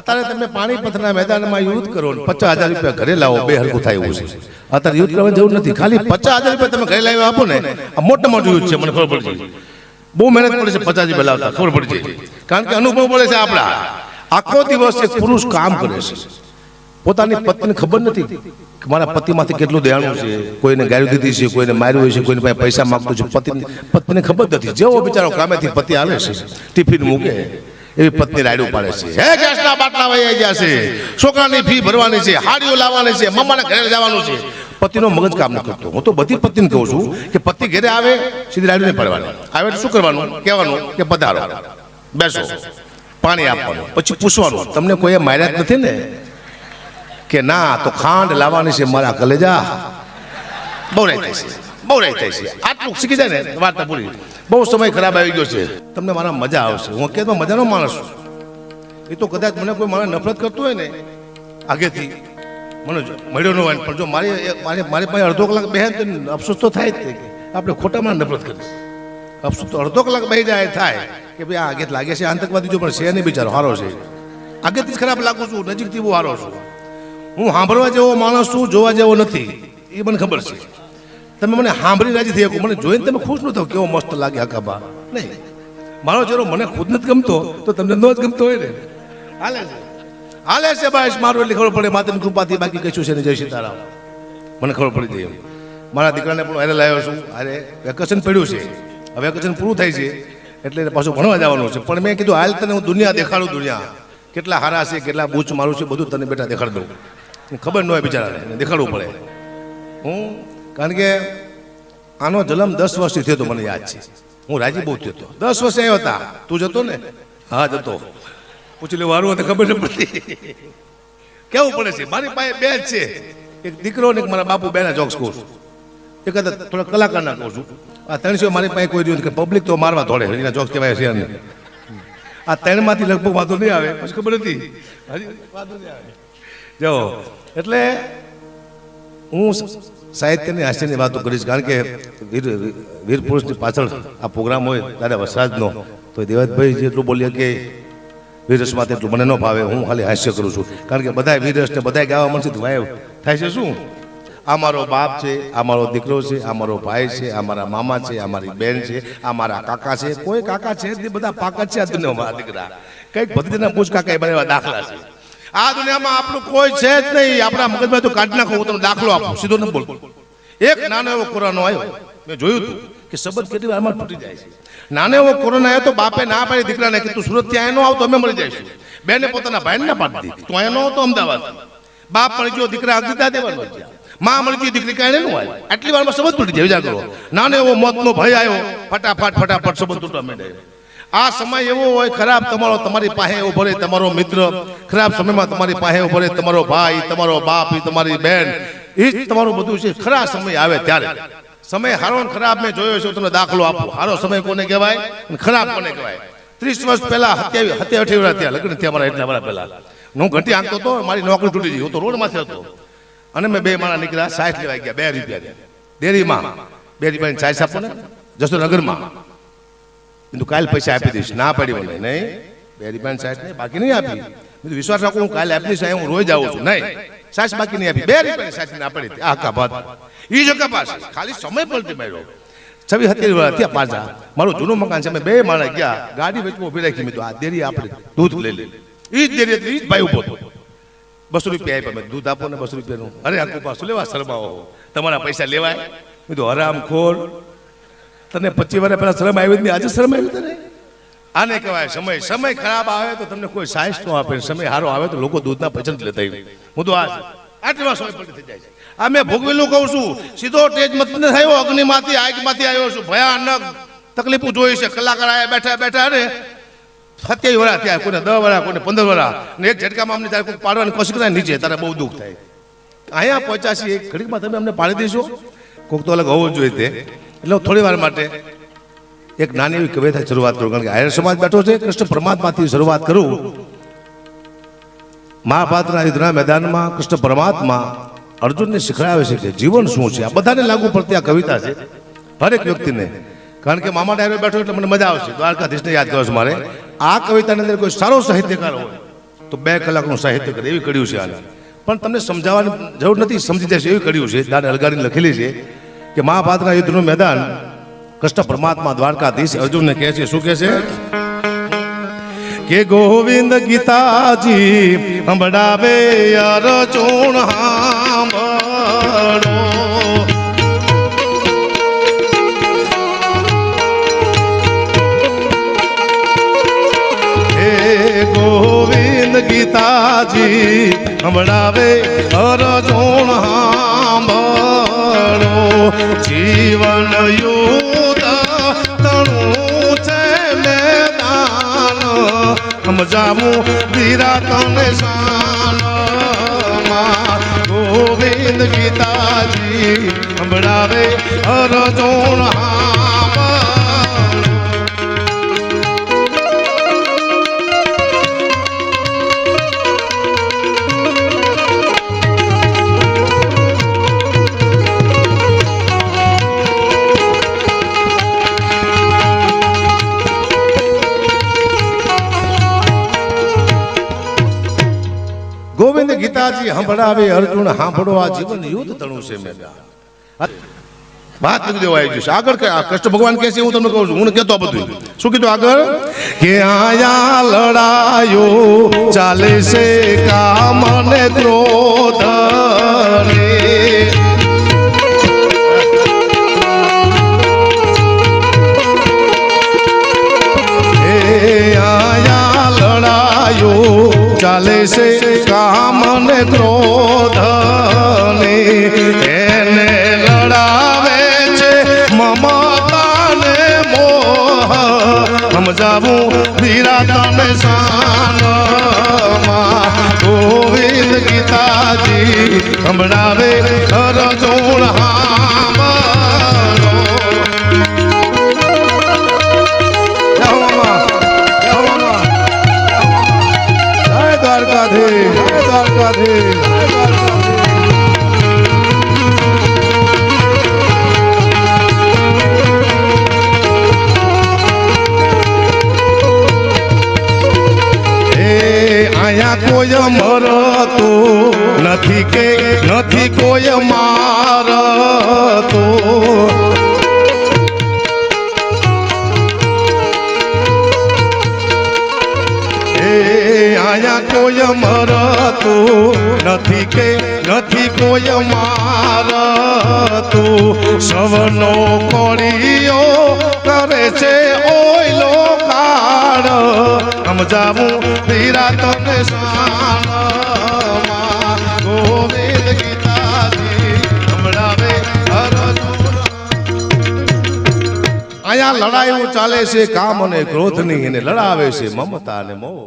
અત્યારે તમે પાણીપતના મેદાનમાં યુદ્ધ કરો ને 50,000 રૂપિયા ઘરે લાવો, બે હરખું થાય એવું છે. અત્યારે યુદ્ધ કરવાની જરૂર નથી, ખાલી 50,000 રૂપિયા તમે ઘરે લાવી આપો ને, આ મોટા મોટું યુદ્ધ છે. મને ખબર પડી જાય, બહુ મહેનત પડે છે 50 રૂપિયા લાવતા, ખબર પડી જાય. કારણ કે અનુભવ પડે છે આપણા. આખો દિવસ એક પુરુષ કામ કરે છે, પોતાની પત્નીને ખબર નથી કે મારા પતિમાંથી કેટલું દયાળુ છે, કોઈને ગાળી દીધી છે, કોઈને માર્યું હોય છે, કોઈને પાસે પૈસા માંગતો છે, પત્નીને ખબર નથી. જેવો બિચારો કામેથી પતિ આવે છે, ટિફિન મૂકે એવી પત્ની રાયડું પાડે છે, હે ગેસના બાટલા વહી ગયા છે, છોકરાની ફી ભરવાની છે, હાડીઓ લાવવાની છે, મમ્માના ઘરે જવાનું છે. પતિનો મગજ કામ ન કરતો. હું તો બધી પત્નીને કહું છું કે પતિ ઘરે આવે સીધી રાયડું નહીં પડવાની, આવે તો શું કરવાનું, કહેવાનું કે પધારો, બેસો, પાણી આપવાનું, પછી પૂછવાનું તમને કોઈએ માર્યા જ નથી ને, કે ના તો ખાંડ લાવવાની છે મારા કલેજા. બહુ રાઈ થાય છે, બહુ રાઈ થાય છે. આટલું શીખી જાય ને વાત પૂરી. બહુ સમય ખરાબ આવી ગયો છે, તમને મારા મજા આવશે. હું કે મજાનો માણસ છું. એ તો કદાચ મને કોઈ મારે નફરત કરતું હોય ને આગેથી, મને મળ્યો ન હોય, પણ જો મારી પાસે અડધો કલાક બેહે તો અફસોસ તો થાય જ કે આપણે ખોટામાં નફરત કરીશ. અફસોસ તો અડધો કલાક બેસી જાય થાય કે ભાઈ આ આગેત લાગે છે આતંકવાદી, જો પણ છે નહીં બિચારો, હારો છે. આગેથી જ ખરાબ લાગુ છું, નજીકથી બહુ હારો છું. હું સાંભળવા જેવો માણસ છું, જોવા જેવો નથી, એ મને ખબર છે. તમે મને સાંભળી રાજી થઈ શકો, મને જોઈને તમે ખુશ ન થાવ કેવો મસ્ત લાગે હકાબા, નહીં. મારો ચહેરો મને ખુદ નથી ગમતો તો તમને ન જ ગમતો હોય ને. હાલે છે ભાઈ મારું, એટલે ખબર પડે માતાની કૃપાથી, બાકી કશું છે ને. જય સીતારામ. મને ખબર પડી ગઈ. મારા દીકરાને પણ હારે લાવ્યો છું. અરે વેકેશન પડ્યું છે, હવે વેકેશન પૂરું થાય છે એટલે પાછું ભણવા જવાનું છે. પણ મેં કીધું હાલ તને હું દુનિયા દેખાડું, દુનિયા કેટલા હારા છે, કેટલા બૂચ મારું છે, બધું તને બેટા દેખાડી દઉં. ખબર ન હોય બિચારાને, દેખાડવું પડે. કારણ કે આનો જન્મ 10 વર્ષથી થયો તો મને યાદ છે. હું રાજી બહુ થયો હતો, 10 વર્ષે આવ્યો હતા. તું જતો ને? હા જતો. પૂછી લે વારું તો ખબર ન પડતી. કેવું પડે છે. મારી પાસે બે જ છે, એક દીકરો ને એક મારા બાપુ, બેના જોક્સ કહું છું. એક થોડા કલાકારના કહું છું. આ 300 મારી પાસે કોઈ રહ્યું કે પબ્લિક તો મારવા દોડે, એના જોક્સ કહેવાય છે. આ 3માંથી લગભગ વાંધો નહીં આવે, પછી ખબર હતી હજી વાંધો નહીં આવે. જો એટલે હું સાહિત્યની હાસ્યની વાતો કરીશ, કારણ કે વીર પુરુષની પાછળ આ પ્રોગ્રામ હોય ત્યારે વરસાદનો, તો દેવતભાઈ જેટલું બોલીએ કે વીરરસમાં તેટલું મને ન ભાવે. હું ખાલી હાસ્ય કરું છું, કારણ કે બધા વીરરસ ને બધા ગાવા મળશે તો વાય થાય છે. શું આ મારો બાપ છે, આ મારો દીકરો છે, આ મારો ભાઈ છે, આ મારા મામા છે, આ મારી બેન છે, આ મારા કાકા છે. કોઈ કાકા છે જ બધા પાકા છે આ દુનિયામાં. મારા દીકરા કંઈક ભત્રીજાના પૂછ કાકા એ બધા દાખલા છે. આ દુનિયામાં આપણું કોઈ છે જ નહીં. આપણા મગજમાં તો કાઢી નાખો, હું તમને દાખલો આપું, સીધો ન બોલ. એક નાનો એવો કોરોના આવ્યો, મેં જોયું હતું કે શબ્દ કેટલી વારમાં તૂટી જાય છે. નાનો એવો કોરોના આવ્યો તો બાપે ના પાડી દીકરાને કે તું સુરત ત્યાં ન આવતો અમે મળી જઈશું. બેને પોતાના ભાઈને ના પાડી દીધી, તું અહીંયા ન આવતો અમદાવાદ. બાપ મળી ગયો, દીકરા અગદા દેવાનો ગયા. માં મળી ગઈ, દીકરી કાંઈ ન હોય. આટલી વારમાં સંબંધ તૂટી જાય. વિચાર કરો, નાનો એવો મોતનો ભય આવ્યો, ફટાફટ સંબંધ તૂટવા માંડ્યો. આ સમય એવો હોય ખરાબ, તમારી પાસે ઉભો રહે તમારો મિત્ર, ખરાબ સમયમાં તમારી પાસે ઉભો રહે તમારો ભાઈ, તમારો બાપ, તમારી બેન, એ જ તમારું બધું છે. ખરા સમય આવે ત્યારે. સમય હારો ને ખરાબ મેં જોયો છે, તમને દાખલો આપું. હારો સમય કોને કહેવાય અને ખરાબ કોને કહેવાય? 30 વર્ષ પહેલા 27-28 વર્ષ થયા લગ્ન થયા મારા, એટલા વર્ષ પહેલા હું ઘંટી આંકતો હતો, મારી નોકરી તૂટી ગઈ. હું તો રોડમાંથી હતો અને મેં બે માણા નીકળ્યા, 60 લેવાઈ ગયા, 2 રૂપિયા ડેરીમાં. 2 રૂપિયાની ચાય આપો ને જસોનગરમાં. બીજું કાલે પૈસા આપી દઈશ. ના પડી મને, નહીં 2 રૂપિયાની 60 નહીં, બાકી નહીં આપી. બીજું વિશ્વાસ રાખો, હું કાલે આપી દઈશ, હું રોજ આવું છું. નહીં 60 બાકી નહીં આપી. 2 રૂપિયાની 60 ના પડી. આ કપાત એ જ કપાસ, ખાલી સમય પલટી માર્યો. 26-27 વર્ષ થયા પાછા. મારું જૂનું મકાન છે, મેં 2 માણા ગયા, ગાડી વેચવા ઉભી રાખી. મેં તો આ ડેરી આપણે દૂધ લઈ લે. એ જ ડેરી હતી, એ જ ભાઈ ઉભો હતો. 200 રૂપિયા આપ્યા. મેં દૂધ આપો ને 200 રૂપિયાનું. અરે આખું પાછું લેવા શરમાવો, તમારા પૈસા લેવાય? મેં તો હરામ ખોર, તને 25 વર્ષ પહેલા શરમ આવી જ નહીં, આજે શરમ આવી તને? આને કહેવાય સમય. સમય ખરાબ આવે તો તમને કોઈ સાઈસ ન આપે, સમય સારો આવે તો લોકો દૂધના પૈસા જ લેતા. હું તો આટલા સમય પલટી થઈ જાય છે. આ મેં ભોગવેલું કહું છું. સીધો ટેજ મત થયો, અગ્નિમાંથી આગમાંથી આવ્યો છું. ભયાનક તકલીફો જોઈ છે. કલાકાર આવ્યા બેઠા ને 27 વર્ષ થયા, કોઈને 10 વર્ષ, કોઈને 15 વર્ષ, ને એક ઝટકામાં અમને ત્યારે કોઈ પાડવાની કોશિશ કરે નીચે, તારે બહુ દુઃખ થાય. અહીંયા પહોંચ્યા છીએ, એક ઘડીકમાં તમે અમને પાડી દઈશો. કોઈક તો અલગ હોવું જોઈએ તે. એટલે થોડી વાર માટે એક નાની એવી કવિતા શરૂઆત કરું, કારણ કે આર્ય સમાજ બેઠો છે. કૃષ્ણ પરમાત્માથી શરૂઆત કરું. મહાભારતના યુદ્ધના મેદાનમાં કૃષ્ણ પરમાત્મા અર્જુનને શીખડાવે છે કે જીવન શું છે. આ બધાને લાગુ પડતી આ કવિતા છે, હરેક વ્યક્તિને. કારણ કે મામા ડાયરો બેઠો એટલે મને મજા આવશે. દ્વારકાધીશને યાદ કરો છો મારે. આ કવિતાની અંદર કોઈ સારો સાહિત્યકાર હોય તો 2 કલાકનું સાહિત્ય કરે એવી કડ્યું છે આને. પણ તમને સમજાવવાની જરૂર નથી, સમજી જશે એવી કડ્યું છે. દાન અલગાડીને લખેલી છે કે મહાભારતના યુદ્ધનું મેદાન કૃષ્ણ પરમાત્મા દ્વારકાધીશ અર્જુનને કહે છે, શું કહે છે કે ગોવિંદ ગીતાજી સંભળાવે અર્જુન સાંભળો. ગોવિંદ ગીતાજી સંભળાવે અર્જુન સાંભળો. જીવન યુદ્ધ તણું છે મેદાન, સમજાવું વિરાટને શાનમાં. ગોવિંદ ગીતાજી સંભળાવે અર્જુન સાંભળો. ગોવિંદ ગીતાજી સંભળાવે અર્જુન સાંભળો, આ જીવન યુદ્ધ તણું છે મેદાન. વાત કરી દેવા આવી જશે આગળ. કે આ કૃષ્ણ ભગવાન કહે છે, હું તમને કહું છું, હું કહેતો બધું. શું કીધું આગળ? કે આયા લડાયો ચાલે છે કામ ને ક્રોધ રે. આયા લડાયો ચાલે છે કામ ને ક્રોધ ને, એને લડાવે છે મમતા ને મોહ, સમજાવું વિરાટને શાનમાં. ગોવિંદ ગીતાજી સંભળાવે અર્જુન સાંભળો. આયા કોઈ મરતો નથી કે નથી કોઈ મારતો. આયા કોઈ મરતો નથી કે નથી કોઈ મારતો. સવનો કોળીઓ કરે છે ઓયલો કાળ, સમજાવું વિરાટને શાનમાં. ગોવિંદ ગીતાજી સંભળાવે અર્જુન. અહીંયા લડાઈઓ ચાલે છે કામ અને ક્રોધની, એને લડાવે છે મમતા અને મોહ.